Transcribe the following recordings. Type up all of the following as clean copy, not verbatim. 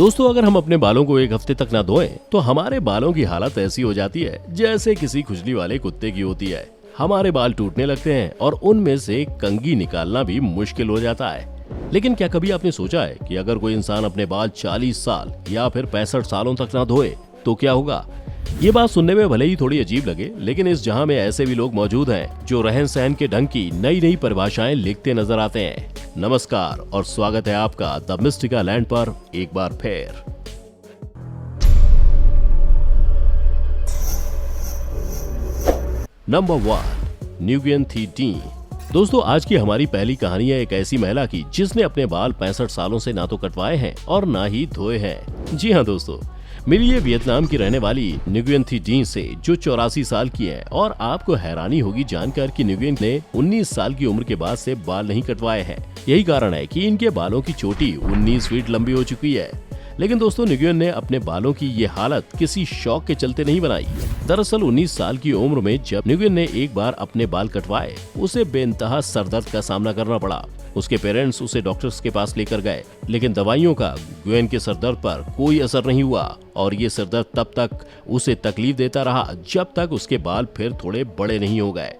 दोस्तों, अगर हम अपने बालों को एक हफ्ते तक ना धोएं, तो हमारे बालों की हालत ऐसी हो जाती है जैसे किसी खुजली वाले कुत्ते की होती है। हमारे बाल टूटने लगते हैं और उनमें से कंघी निकालना भी मुश्किल हो जाता है। लेकिन क्या कभी आपने सोचा है कि अगर कोई इंसान अपने बाल 40 साल या फिर 65 सालों तक ना धोए तो क्या होगा? ये बात सुनने में भले ही थोड़ी अजीब लगे, लेकिन इस जहां में ऐसे भी लोग मौजूद हैं जो रहन सहन के ढंग की नई नई परिभाषाएं लिखते नजर आते हैं। नमस्कार और स्वागत है आपका द मिस्टिका लैंड पर एक बार फिर। नंबर 1, न्युगियन थी डी। दोस्तों, आज की हमारी पहली कहानी है एक ऐसी महिला की जिसने अपने बाल 65 सालों से ना तो कटवाए हैं और ना ही धोए हैं। जी हाँ दोस्तों, मिली ये वियतनाम की रहने वाली न्युगियन थी डी से, जो 84 साल की है। और आपको हैरानी होगी जानकर कि न्युगियन ने 19 साल की उम्र के बाद से बाल नहीं कटवाए हैं। यही कारण है कि इनके बालों की चोटी 19 फीट लंबी हो चुकी है। लेकिन दोस्तों, न्युगियन ने अपने बालों की ये हालत किसी शौक के चलते नहीं बनाई। दरअसल 19 साल की उम्र में जब न्युगियन ने एक बार अपने बाल कटवाए, उसे बेइंतहा सरदर्द का सामना करना पड़ा। उसके पेरेंट्स उसे डॉक्टर्स के पास लेकर गए, लेकिन दवाइयों का न्युगियन के सरदर्द पर कोई असर नहीं हुआ और ये सरदर्द तब तक उसे तकलीफ देता रहा जब तक उसके बाल फिर थोड़े बड़े नहीं हो गए।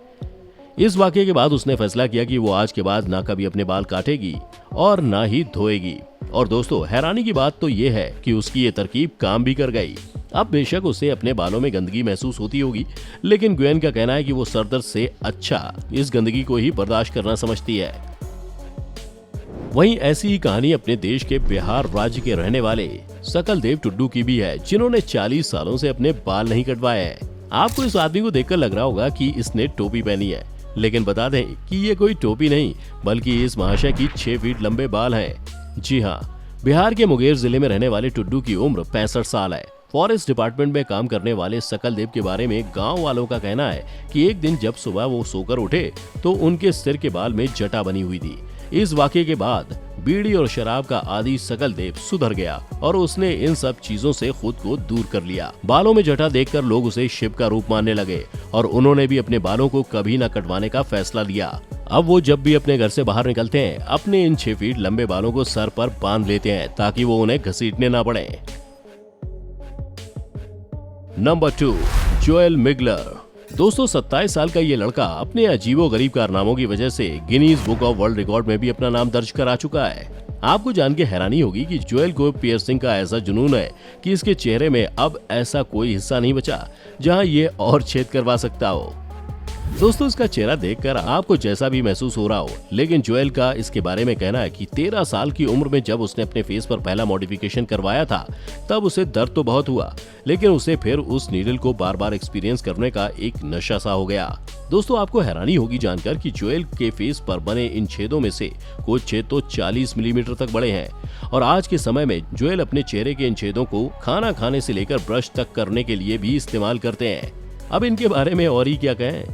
इस वाकये के बाद उसने फैसला किया कि वो आज के बाद ना कभी अपने बाल काटेगी और ना ही धोएगी। और दोस्तों, हैरानी की बात तो ये है कि उसकी ये तरकीब काम भी कर गई। अब बेशक उसे अपने बालों में गंदगी महसूस होती होगी, लेकिन ग्वेन का कहना है कि वो सरदर्द से अच्छा इस गंदगी को ही बर्दाश्त करना समझती है। वहीं ऐसी ही कहानी अपने देश के बिहार राज्य के रहने वाले सकलदेव टुड्डू की भी है, जिन्होंने 40 सालों से अपने बाल नहीं कटवाए हैं। आपको इस आदमी को देखकर लग रहा होगा कि इसने टोपी पहनी है, लेकिन बता दें कि ये कोई टोपी नहीं, बल्कि इस महाशय की 6 फीट लंबे बाल हैं। जी हाँ, बिहार के मुंगेर जिले में रहने वाले टुड्डू की उम्र 65 साल है। फॉरेस्ट डिपार्टमेंट में काम करने वाले सकलदेव के बारे में गांव वालों का कहना है कि एक दिन जब सुबह वो सोकर उठे तो उनके सिर के बाल में जटा बनी हुई थी। इस वाकये के बाद बीड़ी और शराब का आदी सकलदेव सुधर गया और उसने इन सब चीजों से खुद को दूर कर लिया। बालों में जटा देखकर लोग उसे शिव का रूप मानने लगे और उन्होंने भी अपने बालों को कभी न कटवाने का फैसला लिया। अब वो जब भी अपने घर से बाहर निकलते हैं, अपने इन 6 फीट लंबे बालों को सर पर बांध लेते हैं ताकि वो उन्हें घसीटने ना पड़े। Number 2, Joel Miggler. दोस्तों, 27 साल का ये लड़का अपने अजीबोगरीब कारनामों की वजह से Guinness book of world record में भी अपना नाम दर्ज करा चुका है। आपको जान के हैरानी होगी कि जोएल को पियर्सिंग का ऐसा जुनून है कि इसके चेहरे में अब ऐसा कोई हिस्सा नहीं बचा जहां ये और छेद करवा सकता हो। दोस्तों, इसका चेहरा देखकर आपको जैसा भी महसूस हो रहा हो, लेकिन जोएल का इसके बारे में कहना है कि 13 साल की उम्र में जब उसने अपने फेस पर पहला मॉडिफिकेशन करवाया था, तब उसे दर्द तो बहुत हुआ, लेकिन उसे फिर उस नीडल को बार बार एक्सपीरियंस करने का एक नशा सा हो गया। दोस्तों, आपको हैरानी होगी जानकर कि जोएल के फेस पर बने इन छेदों में से कुछ छेद तो 40 मिलीमीटर तक बड़े हैं और आज के समय में जोएल अपने चेहरे के इन छेदों को खाना खाने से लेकर ब्रश तक करने के लिए भी इस्तेमाल करते हैं। अब इनके बारे में और ही क्या कहें।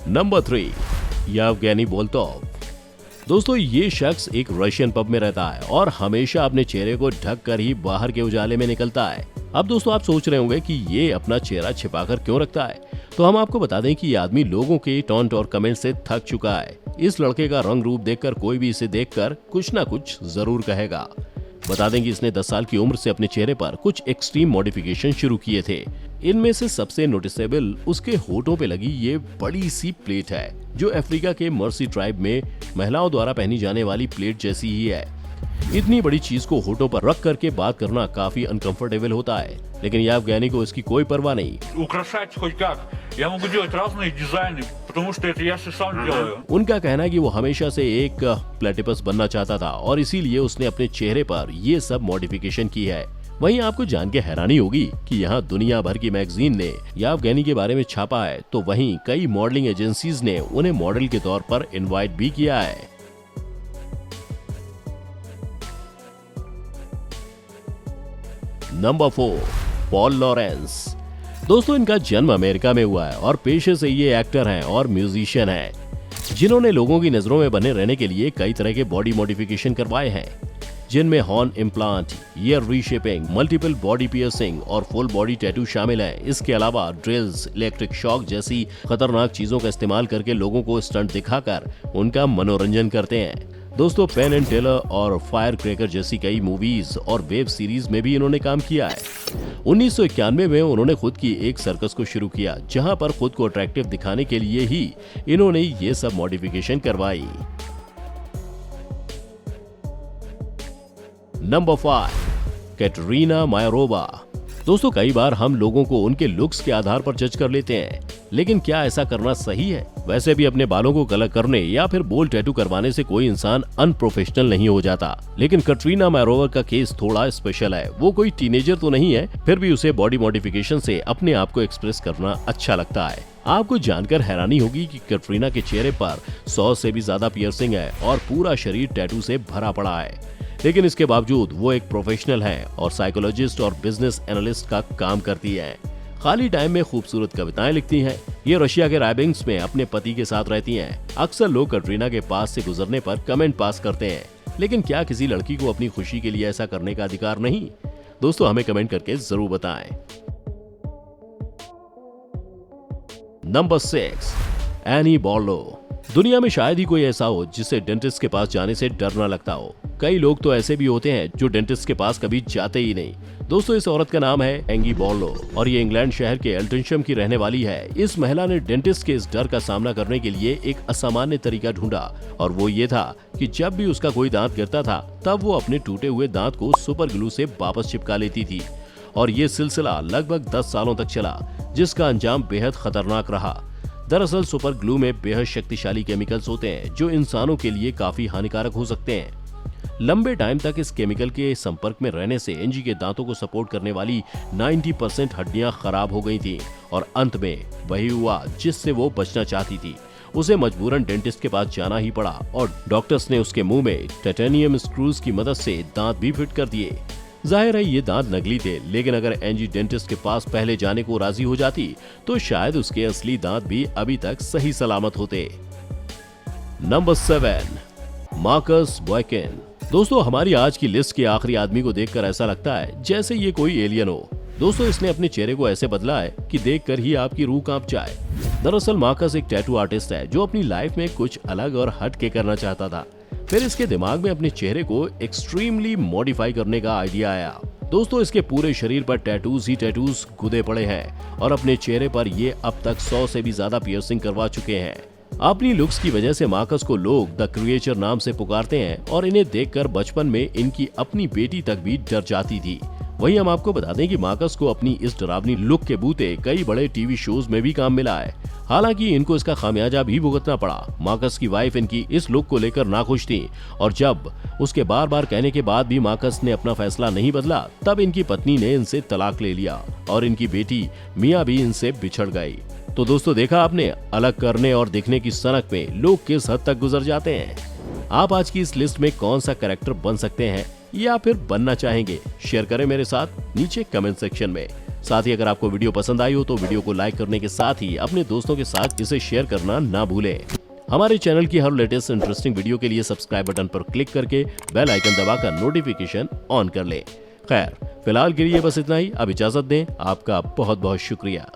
Number 3, Yevgeny Boltov. दोस्तों, ये शख्स एक रशियन पब में रहता है और हमेशा अपने चेहरे को ढक कर ही बाहर के उजाले में निकलता है। अब दोस्तों, आप सोच रहे होंगे कि ये अपना चेहरा छिपाकर क्यों रखता है, तो हम आपको बता दें कि ये आदमी लोगों के टॉन्ट और कमेंट से थक चुका है। इस लड़के का रंग रूप देखकर कोई भी इसे देखकर कुछ ना कुछ जरूर कहेगा। बता दें कि इसने 10 साल की उम्र से अपने चेहरे पर कुछ एक्सट्रीम मॉडिफिकेशन शुरू किए थे। इनमें से सबसे नोटिसेबल उसके होठों पे लगी ये बड़ी सी प्लेट है, जो अफ्रीका के मर्सी ट्राइब में महिलाओं द्वारा पहनी जाने वाली प्लेट जैसी ही है। इतनी बड़ी चीज को होठों पर रख करके बात करना काफी अनकंफर्टेबल होता है, लेकिन येवगेनी को इसकी कोई परवाह नहीं। उनका कहना है कि वो हमेशा से एक प्लेटिपस बनना चाहता था और इसीलिए उसने अपने चेहरे पर ये सब मॉडिफिकेशन की है। वहीं आपको जान के हैरानी होगी कि यहाँ दुनिया भर की मैगजीन ने येवगेनी के बारे में छापा है, तो वहीं कई मॉडलिंग एजेंसीज ने उन्हें मॉडल के तौर पर इनवाइट भी किया है। Number 4, Paul Lawrence. दोस्तों, इनका जन्म अमेरिका में हुआ है और पेशे से ये एक्टर हैं और म्यूजिशियन हैं, जिन्होंने लोगों की नजरों में बने रहने के लिए कई तरह के बॉडी मॉडिफिकेशन करवाए हैं। जिनमें horn implant, year reshaping, multiple body piercing और फुल बॉडी टैटू शामिल है। इसके अलावा ड्रिल्स, इलेक्ट्रिक शॉक जैसी खतरनाक चीजों का इस्तेमाल करके लोगों को स्टंट दिखाकर उनका मनोरंजन करते हैं। दोस्तों, पेन एंड टेलर और फायर क्रैकर जैसी कई मूवीज और वेब सीरीज में भी इन्होंने काम किया है। 1991 में उन्होंने खुद की एक सर्कस को शुरू किया, जहां पर खुद को अट्रैक्टिव दिखाने के लिए ही इन्होंने ये सब मॉडिफिकेशन करवाई। नंबर 5, कैटरीना मायोरोवा। दोस्तों, कई बार हम लोगों को उनके लुक्स के आधार पर जज कर लेते हैं, लेकिन क्या ऐसा करना सही है? वैसे भी अपने बालों को कलर करने या फिर बोल्ड टैटू करवाने से कोई इंसान अनप्रोफेशनल नहीं हो जाता। लेकिन कैटरीना मायोरोवा का केस थोड़ा स्पेशल है। वो कोई टीनेजर तो नहीं है, फिर भी उसे बॉडी मॉडिफिकेशन से अपने आप को एक्सप्रेस करना अच्छा लगता है। आपको जानकर हैरानी होगी कि कैटरीना के चेहरे पर 100 से भी ज्यादा पियर्सिंग है और पूरा शरीर टैटू से भरा पड़ा है। लेकिन इसके बावजूद वो एक प्रोफेशनल है और साइकोलॉजिस्ट और बिजनेस एनालिस्ट का काम करती है। खाली टाइम में खूबसूरत कविताएं लिखती हैं। ये रशिया के रायबेंक्स में अपने पति के साथ रहती हैं। अक्सर लोग कैटरीना के पास से गुजरने पर कमेंट पास करते हैं, लेकिन क्या किसी लड़की को अपनी खुशी के लिए ऐसा करने का अधिकार नहीं? दोस्तों, हमें कमेंट करके जरूर बताएं। Number 6, Annie Borlow. दुनिया में शायद ही कोई ऐसा हो जिसे डेंटिस्ट के पास जाने से डर न लगता हो। कई लोग तो ऐसे भी होते हैं जो डेंटिस्ट के पास कभी जाते ही नहीं। दोस्तों, इस औरत का नाम है एंगी बॉर्लो और ये इंग्लैंड शहर के एल्टनशम की रहने वाली है। इस महिला ने डेंटिस्ट के इस डर का सामना करने के लिए एक असामान्य तरीका ढूंढा, और वो ये था कि जब भी उसका कोई दांत गिरता था तब वो अपने टूटे हुए दांत को सुपर ग्लू से वापस चिपका लेती थी। और ये सिलसिला लगभग 10 सालों तक चला, जिसका अंजाम बेहद खतरनाक रहा। दरअसल सुपर ग्लू में बेहद शक्तिशाली केमिकल्स होते हैं जो इंसानों के लिए काफी हानिकारक हो सकते हैं। लंबे टाइम तक इस केमिकल के संपर्क में रहने से एंजी के दांतों को सपोर्ट करने वाली 90% हड्डियां खराब हो गई थीं और अंत में वही हुआ जिससे वो बचना चाहती थी। उसे मजबूरन डेंटिस्ट के पास जाना ही पड़ा और डॉक्टर्स ने उसके मुंह में टाइटेनियम स्क्रूज की मदद से दांत भी फिट कर दिए। जाहिर है ये दांत नकली थे, लेकिन अगर एंजी डेंटिस्ट के पास पहले जाने को राजी हो जाती तो शायद उसके असली दांत भी अभी तक सही सलामत होते। Number 7, Marcus Boykin. दोस्तों, हमारी आज की लिस्ट के आखिरी आदमी को देखकर ऐसा लगता है जैसे ये कोई एलियन हो। दोस्तों, इसने अपने चेहरे को ऐसे बदला है कि देखकर ही आपकी रूह कांप जाए। दरअसल मार्कस एक टैटू आर्टिस्ट है जो अपनी लाइफ में कुछ अलग और हट के करना चाहता था। फिर इसके दिमाग में अपने चेहरे को एक्सट्रीमली मॉडिफाई करने का आइडिया आया। दोस्तों, इसके पूरे शरीर पर टैटूज ही टैटूज गुदे पड़े हैं और अपने चेहरे पर ये अब तक 100 से भी ज्यादा पियर्सिंग करवा चुके हैं। अपनी लुक्स की वजह से मार्कस को लोग द क्रिएचर नाम से पुकारते हैं और इन्हें देखकर बचपन में इनकी अपनी बेटी तक भी डर जाती थी। वहीं हम आपको बता दें कि मार्कस को अपनी इस डरावनी लुक के बूते कई बड़े टीवी शोज में भी काम मिला है। हालांकि इनको इसका खामियाजा भी भुगतना पड़ा। मार्कस की वाइफ इनकी इस लुक को लेकर नाखुश थी और जब उसके बार बार कहने के बाद भी मार्कस ने अपना फैसला नहीं बदला, तब इनकी पत्नी ने इनसे तलाक ले लिया और इनकी बेटी मिया भी इनसे बिछड़ गई। तो दोस्तों, देखा आपने, अलग करने और दिखने की सनक में लोग किस हद तक गुजर जाते हैं। आप आज की इस लिस्ट में कौन सा कैरेक्टर बन सकते हैं या फिर बनना चाहेंगे, शेयर करें मेरे साथ नीचे कमेंट सेक्शन में। साथ ही अगर आपको वीडियो पसंद आई हो तो वीडियो को लाइक करने के साथ ही अपने दोस्तों के साथ इसे शेयर करना ना भूलें। हमारे चैनल की हर लेटेस्ट इंटरेस्टिंग वीडियो के लिए सब्सक्राइब बटन पर क्लिक करके बेल आइकन दबाकर नोटिफिकेशन ऑन कर लें। खैर, फिलहाल के लिए बस इतना ही। अब इजाजत दें। आपका बहुत बहुत शुक्रिया।